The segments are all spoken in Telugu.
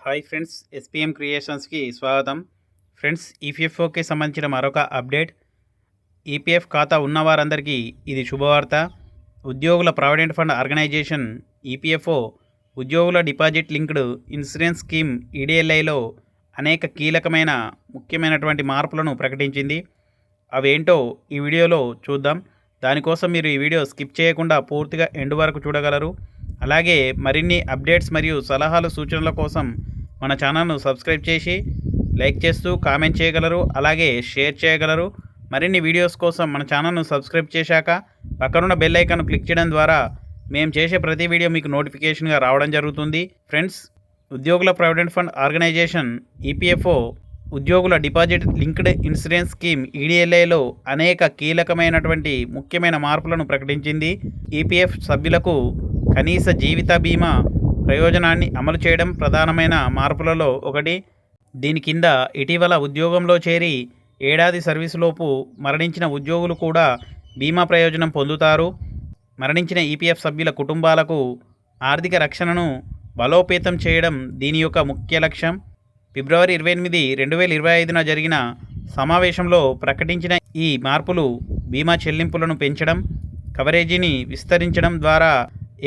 హాయ్ ఫ్రెండ్స్, ఎస్పీఎం క్రియేషన్స్కి స్వాగతం. ఫ్రెండ్స్, ఈపీఎఫ్ఓకి సంబంధించిన మరొక అప్డేట్. ఈపీఎఫ్ ఖాతా ఉన్నవారందరికీ ఇది శుభవార్త. ఉద్యోగుల ప్రావిడెంట్ ఫండ్ ఆర్గనైజేషన్ ఈపీఎఫ్ఓ ఉద్యోగుల డిపాజిట్ లింక్డ్ ఇన్సూరెన్స్ స్కీమ్ ఈడీఎల్ఐలో అనేక కీలకమైన ముఖ్యమైనటువంటి మార్పులను ప్రకటించింది. అవేంటో ఈ వీడియోలో చూద్దాం. దానికోసం మీరు ఈ వీడియో స్కిప్ చేయకుండా పూర్తిగా ఎండ్ వరకు చూడగలరు. అలాగే మరిన్ని అప్డేట్స్ మరియు సలహాలు సూచనల కోసం మన ఛానల్ను సబ్స్క్రైబ్ చేసి లైక్ చేస్తూ కామెంట్ చేయగలరు, అలాగే షేర్ చేయగలరు. మరిన్ని వీడియోస్ కోసం మన ఛానల్ను సబ్స్క్రైబ్ చేశాక పక్కనున్న బెల్ ఐకాన్ క్లిక్ చేయడం ద్వారా మేము చేసే ప్రతి వీడియో మీకు నోటిఫికేషన్గా రావడం జరుగుతుంది. ఫ్రెండ్స్, ఉద్యోగుల ప్రావిడెంట్ ఫండ్ ఆర్గనైజేషన్ ఈపీఎఫ్ఓ ఉద్యోగుల డిపాజిట్ లింక్డ్ ఇన్సూరెన్స్ స్కీమ్ ఈడీఎల్ఐలో అనేక కీలకమైనటువంటి ముఖ్యమైన మార్పులను ప్రకటించింది. ఈపీఎఫ్ సభ్యులకు కనీస జీవిత బీమా ప్రయోజనాన్ని అమలు చేయడం ప్రధానమైన మార్పులలో ఒకటి. దీని కింద ఇటీవల ఉద్యోగంలో చేరి ఏడాది సర్వీసులోపు మరణించిన ఉద్యోగులు కూడా బీమా ప్రయోజనం పొందుతారు. మరణించిన ఈపీఎఫ్ సభ్యుల కుటుంబాలకు ఆర్థిక రక్షణను బలోపేతం చేయడం దీని యొక్క ముఖ్య లక్ష్యం. ఫిబ్రవరి 28, 2025న జరిగిన సమావేశంలో ప్రకటించిన ఈ మార్పులు బీమా చెల్లింపులను పెంచడం, కవరేజీని విస్తరించడం ద్వారా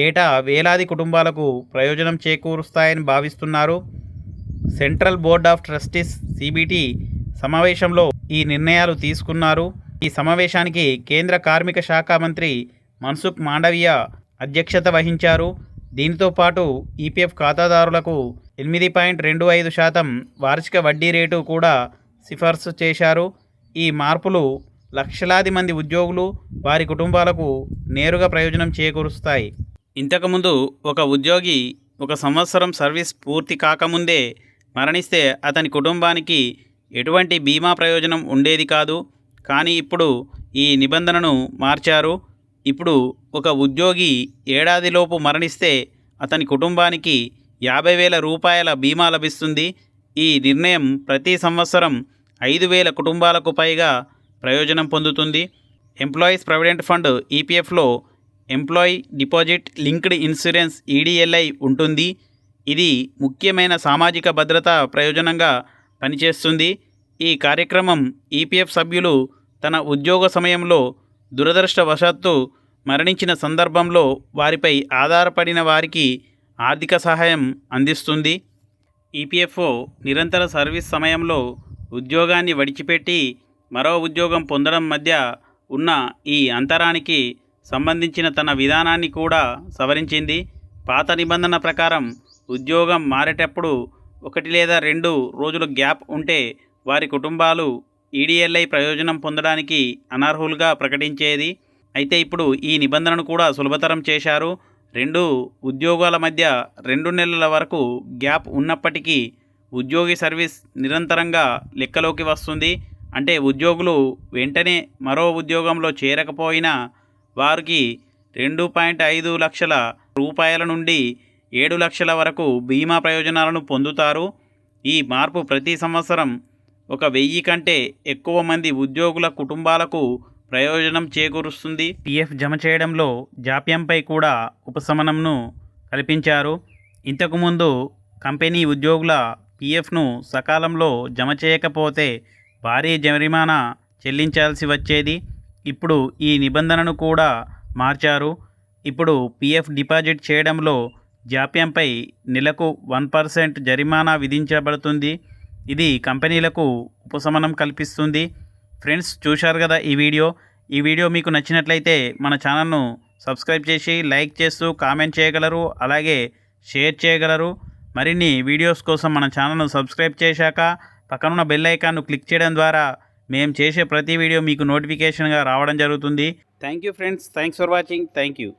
ఏటా వేలాది కుటుంబాలకు ప్రయోజనం చేకూరుస్తాయని భావిస్తున్నారు. Central board of trustees CBT సమావేశంలో ఈ నిర్ణయాలు తీసుకున్నారు. ఈ సమావేశానికి కేంద్ర కార్మిక శాఖ మంత్రి మన్సుఖ్ మాండవీయ అధ్యక్షత వహించారు. దీనితో పాటు ఈపీఎఫ్ ఖాతాదారులకు 8.25% వార్షిక వడ్డీ రేటు కూడా సిఫార్సు చేశారు. ఈ మార్పులు లక్షలాది మంది ఉద్యోగులు, వారి కుటుంబాలకు నేరుగా ప్రయోజనం చేకూరుస్తాయి. ఇంతకుముందు ఒక ఉద్యోగి 1 సంవత్సరం సర్వీస్ పూర్తి కాకముందే మరణిస్తే అతని కుటుంబానికి ఎటువంటి బీమా ప్రయోజనం ఉండేది కాదు. కానీ ఇప్పుడు ఈ నిబంధనను మార్చారు. ఇప్పుడు ఒక ఉద్యోగి ఏడాదిలోపు మరణిస్తే అతని కుటుంబానికి 50,000 రూపాయల బీమా లభిస్తుంది. ఈ నిర్ణయం ప్రతి సంవత్సరం 5,000 కుటుంబాలకు పైగా ప్రయోజనం పొందుతుంది. ఎంప్లాయీస్ ప్రావిడెంట్ ఫండ్ ఈపీఎఫ్లో employee deposit linked insurance EDLI ఉంటుంది. ఇది ముఖ్యమైన సామాజిక భద్రత ప్రయోజనంగా పనిచేస్తుంది. ఈ కార్యక్రమం ఈపీఎఫ్ సభ్యులు తన ఉద్యోగ సమయంలో దురదృష్టవశాత్తు మరణించిన సందర్భంలో వారిపై ఆధారపడిన వారికి ఆర్థిక సహాయం అందిస్తుంది. ఈపీఎఫ్ఓ నిరంతర సర్వీస్ సమయంలో ఉద్యోగాన్ని విడిచిపెట్టి మరో ఉద్యోగం పొందడం మధ్య ఉన్న ఈ అంతరానికి సంబంధించిన తన విధానాన్ని కూడా సవరించింది. పాత నిబంధన ప్రకారం ఉద్యోగం మారేటప్పుడు 1 లేదా 2 రోజుల గ్యాప్ ఉంటే వారి కుటుంబాలు ఈడీఎల్ఐ ప్రయోజనం పొందడానికి అనర్హులుగా ప్రకటించేది. అయితే ఇప్పుడు ఈ నిబంధనను కూడా సులభతరం చేశారు. 2 ఉద్యోగాల మధ్య 2 నెలల వరకు గ్యాప్ ఉన్నప్పటికీ ఉద్యోగి సర్వీస్ నిరంతరంగా లెక్కలోకి వస్తుంది. అంటే ఉద్యోగులు వెంటనే మరో ఉద్యోగంలో చేరకపోయినా వారికి 2.5 లక్షల రూపాయల నుండి 7 లక్షల వరకు బీమా ప్రయోజనాలను పొందుతారు. ఈ మార్పు ప్రతి సంవత్సరం 1,000 కంటే ఎక్కువ మంది ఉద్యోగుల కుటుంబాలకు ప్రయోజనం చేకూరుస్తుంది. పీఎఫ్ జమ చేయడంలో జాప్యంపై కూడా ఉపశమనంను కల్పించారు. ఇంతకుముందు కంపెనీ ఉద్యోగుల పీఎఫ్ను సకాలంలో జమ చేయకపోతే భారీ జరిమానా చెల్లించాల్సి వచ్చేది. ఇప్పుడు ఈ నిబంధనను కూడా మార్చారు. ఇప్పుడు పీఎఫ్ డిపాజిట్ చేయడంలో జాప్యంపై నెలకు 1% జరిమానా విధించబడుతుంది. ఇది కంపెనీలకు ఉపశమనం కల్పిస్తుంది. ఫ్రెండ్స్, చూశారు కదా ఈ వీడియో మీకు నచ్చినట్లయితే మన ఛానల్ను సబ్స్క్రైబ్ చేసి లైక్ చేస్తూ కామెంట్ చేయగలరు, అలాగే షేర్ చేయగలరు. మరిన్ని వీడియోస్ కోసం మన ఛానల్ను సబ్స్క్రైబ్ చేశాక పక్కనున్న బెల్ ఐకాన్ను క్లిక్ చేయడం ద్వారా మేము చేసే ప్రతి వీడియో మీకు నోటిఫికేషన్గా రావడం జరుగుతుంది. Thank you friends, thanks for watching. Thank you.